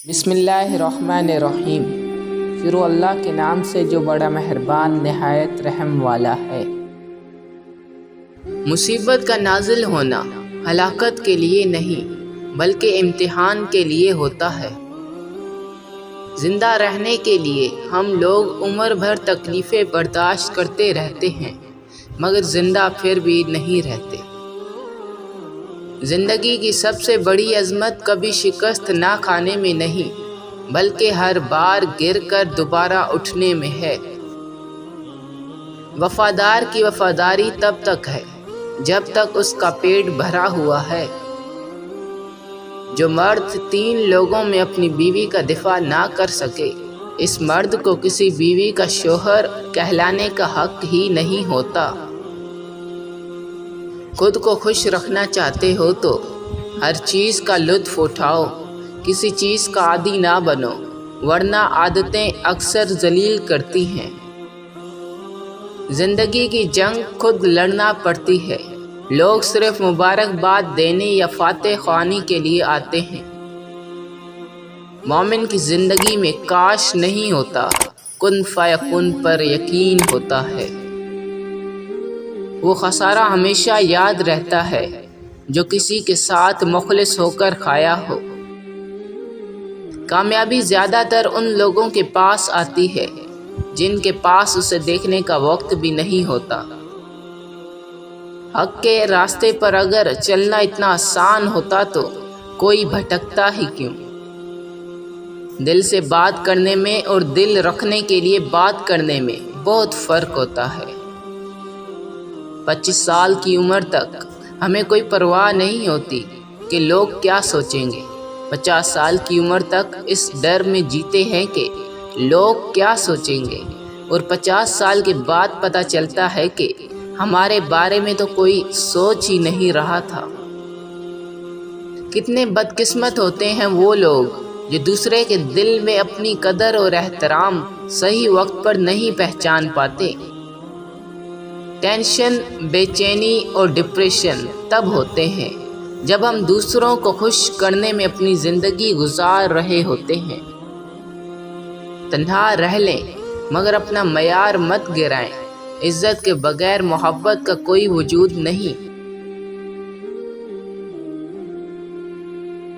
بسم اللہ الرحمن الرحیم۔ شروع اللہ کے نام سے جو بڑا مہربان نہایت رحم والا ہے۔ مصیبت کا نازل ہونا ہلاکت کے لیے نہیں بلکہ امتحان کے لیے ہوتا ہے۔ زندہ رہنے کے لیے ہم لوگ عمر بھر تکلیفیں برداشت کرتے رہتے ہیں مگر زندہ پھر بھی نہیں رہتے۔ زندگی کی سب سے بڑی عظمت کبھی شکست نہ کھانے میں نہیں بلکہ ہر بار گر کر دوبارہ اٹھنے میں ہے۔ وفادار کی وفاداری تب تک ہے جب تک اس کا پیٹ بھرا ہوا ہے۔ جو مرد 3 لوگوں میں اپنی بیوی کا دفاع نہ کر سکے اس مرد کو کسی بیوی کا شوہر کہلانے کا حق ہی نہیں ہوتا۔ خود کو خوش رکھنا چاہتے ہو تو ہر چیز کا لطف اٹھاؤ، کسی چیز کا عادی نہ بنو ورنہ عادتیں اکثر ذلیل کرتی ہیں۔ زندگی کی جنگ خود لڑنا پڑتی ہے، لوگ صرف مبارکباد دینے یا فاتح خوانی کے لیے آتے ہیں۔ مومن کی زندگی میں کاش نہیں ہوتا، کن فیکون پر یقین ہوتا ہے۔ وہ خسارہ ہمیشہ یاد رہتا ہے جو کسی کے ساتھ مخلص ہو کر کھایا ہو۔ کامیابی زیادہ تر ان لوگوں کے پاس آتی ہے جن کے پاس اسے دیکھنے کا وقت بھی نہیں ہوتا۔ حق کے راستے پر اگر چلنا اتنا آسان ہوتا تو کوئی بھٹکتا ہی کیوں؟ دل سے بات کرنے میں اور دل رکھنے کے لیے بات کرنے میں بہت فرق ہوتا ہے۔ 25 سال کی عمر تک ہمیں کوئی پرواہ نہیں ہوتی کہ لوگ کیا سوچیں گے۔ 50 سال کی عمر تک اس ڈر میں جیتے ہیں کہ لوگ کیا سوچیں گے، اور 50 سال کے بعد پتہ چلتا ہے کہ ہمارے بارے میں تو کوئی سوچ ہی نہیں رہا تھا۔ کتنے بدقسمت ہوتے ہیں وہ لوگ جو دوسرے کے دل میں اپنی قدر اور احترام صحیح وقت پر نہیں پہچان پاتے۔ ٹینشن، بے چینی اور ڈپریشن تب ہوتے ہیں جب ہم دوسروں کو خوش کرنے میں اپنی زندگی گزار رہے ہوتے ہیں۔ تنہا رہ لیں مگر اپنا معیار مت گرائیں۔ عزت کے بغیر محبت کا کوئی وجود نہیں۔